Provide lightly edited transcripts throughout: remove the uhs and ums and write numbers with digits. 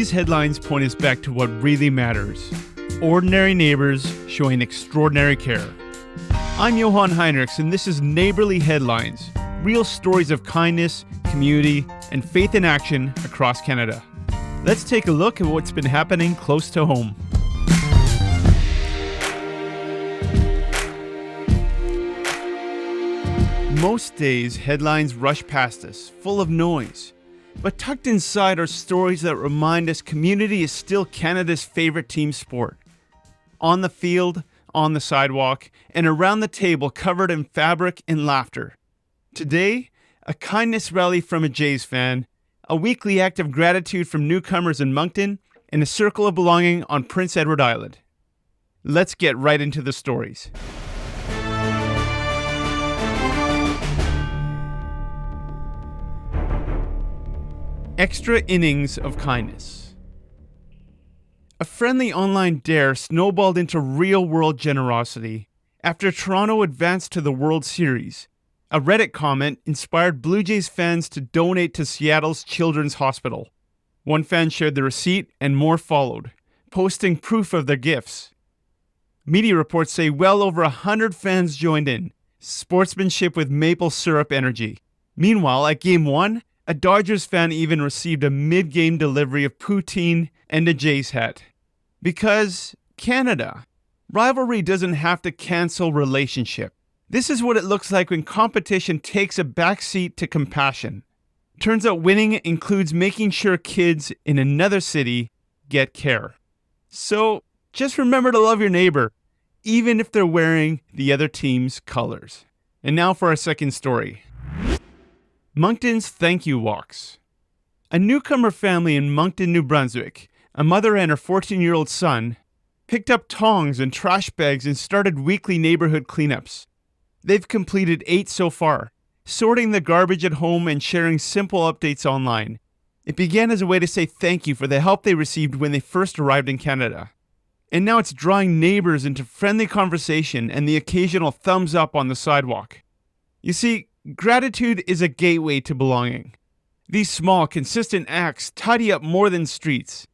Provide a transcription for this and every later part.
These headlines point us back to what really matters. Ordinary neighbors showing extraordinary care. I'm Johan Heinrichs, and this is Neighbourly Headlines. Real stories of kindness, community, and faith in action across Canada. Let's take a look at what's been happening close to home. Most days, headlines rush past us, full of noise. But tucked inside are stories that remind us community is still Canada's favorite team sport. On the field, on the sidewalk, and around the table covered in fabric and laughter. Today, a kindness rally from a Jays fan, a weekly act of gratitude from newcomers in Moncton, and a circle of belonging on Prince Edward Island. Let's get right into the stories. Extra innings of kindness. A friendly online dare snowballed into real-world generosity after Toronto advanced to the World Series. A Reddit comment inspired Blue Jays fans to donate to Seattle's Children's Hospital. One fan shared the receipt and more followed, posting proof of their gifts. Media reports say well over 100 fans joined in, sportsmanship with maple syrup energy. Meanwhile, at Game 1, a Dodgers fan even received a mid-game delivery of poutine and a Jays hat. Because Canada. Rivalry doesn't have to cancel relationship. This is what it looks like when competition takes a backseat to compassion. Turns out winning includes making sure kids in another city get care. So just remember to love your neighbor, even if they're wearing the other team's colors. And now for our second story. Moncton's Thank You Walks. A newcomer family in Moncton, New Brunswick, a mother and her 14-year-old son, picked up tongs and trash bags and started weekly neighborhood cleanups. They've completed 8 so far, sorting the garbage at home and sharing simple updates online. It began as a way to say thank you for the help they received when they first arrived in Canada. And now it's drawing neighbors into friendly conversation and the occasional thumbs up on the sidewalk. You see, gratitude is a gateway to belonging. These small, consistent acts tidy up more than streets.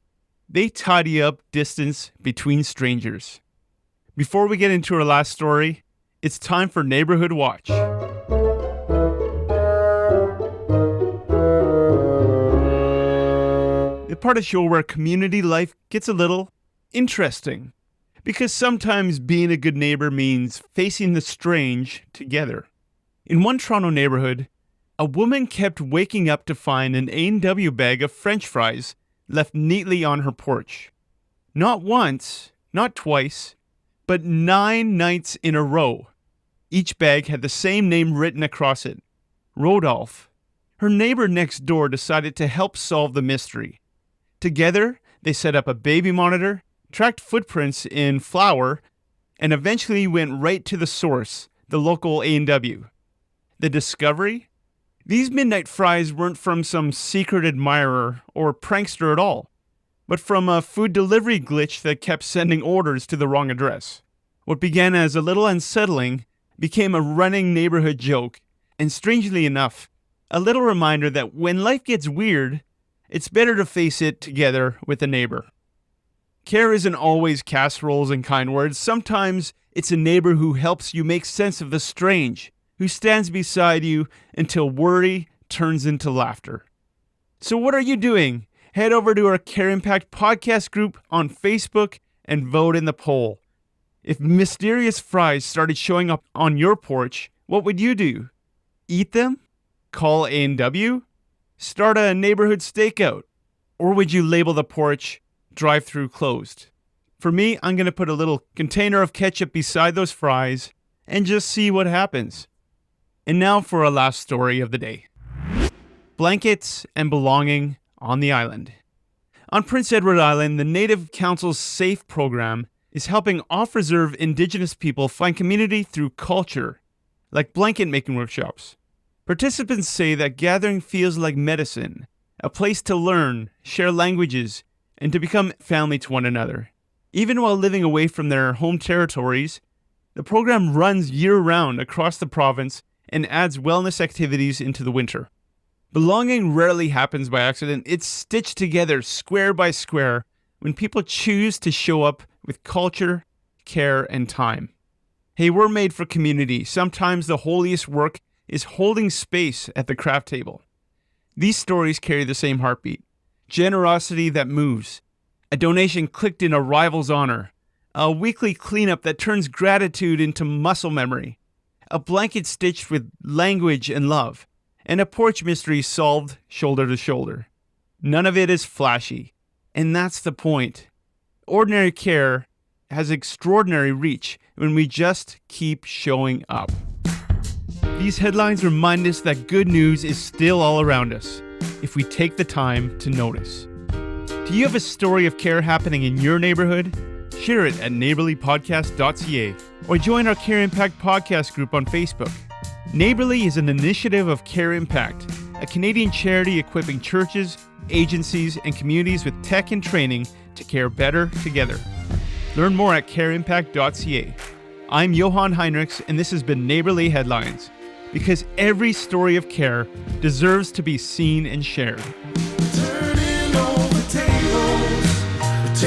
They tidy up distance between strangers. Before we get into our last story, it's time for Neighborhood Watch. The part of the show where community life gets a little interesting. Because sometimes being a good neighbor means facing the strange together. In one Toronto neighborhood, a woman kept waking up to find an A&W bag of French fries left neatly on her porch. Not once, not twice, but 9 nights in a row. Each bag had the same name written across it, Rodolphe. Her neighbor next door decided to help solve the mystery. Together, they set up a baby monitor, tracked footprints in flour, and eventually went right to the source, the local A&W. The discovery? These midnight fries weren't from some secret admirer or prankster at all, but from a food delivery glitch that kept sending orders to the wrong address. What began as a little unsettling became a running neighborhood joke, and strangely enough, a little reminder that when life gets weird, it's better to face it together with a neighbor. Care isn't always casseroles and kind words. Sometimes it's a neighbor who helps you make sense of the strange, who stands beside you until worry turns into laughter. So what are you doing? Head over to our CareImpact podcast group on Facebook and vote in the poll. If mysterious fries started showing up on your porch, what would you do? Eat them? Call A&W? Start a neighborhood stakeout? Or would you label the porch drive-through closed? For me, I'm going to put a little container of ketchup beside those fries and just see what happens. And now for our last story of the day. Blankets and belonging on the island. On Prince Edward Island, the Native Council's SAFE program is helping off-reserve Indigenous people find community through culture, like blanket making workshops. Participants say that gathering feels like medicine, a place to learn, share languages, and to become family to one another. Even while living away from their home territories, the program runs year-round across the province and adds wellness activities into the winter. Belonging rarely happens by accident. It's stitched together square by square when people choose to show up with culture, care, and time. Hey, we're made for community. Sometimes the holiest work is holding space at the craft table. These stories carry the same heartbeat. Generosity that moves. A donation clicked in a rival's honor. A weekly cleanup that turns gratitude into muscle memory. A blanket stitched with language and love. And a porch mystery solved shoulder to shoulder. None of it is flashy. And that's the point. Ordinary care has extraordinary reach when we just keep showing up. These headlines remind us that good news is still all around us, if we take the time to notice. Do you have a story of care happening in your neighborhood? Share it at neighbourlypodcast.ca or join our CareImpact podcast group on Facebook. Neighbourly is an initiative of CareImpact, a Canadian charity equipping churches, agencies, and communities with tech and training to care better together. Learn more at CareImpact.ca. I'm Johan Heinrichs, and this has been Neighbourly Headlines, because every story of care deserves to be seen and shared. Turning over tables,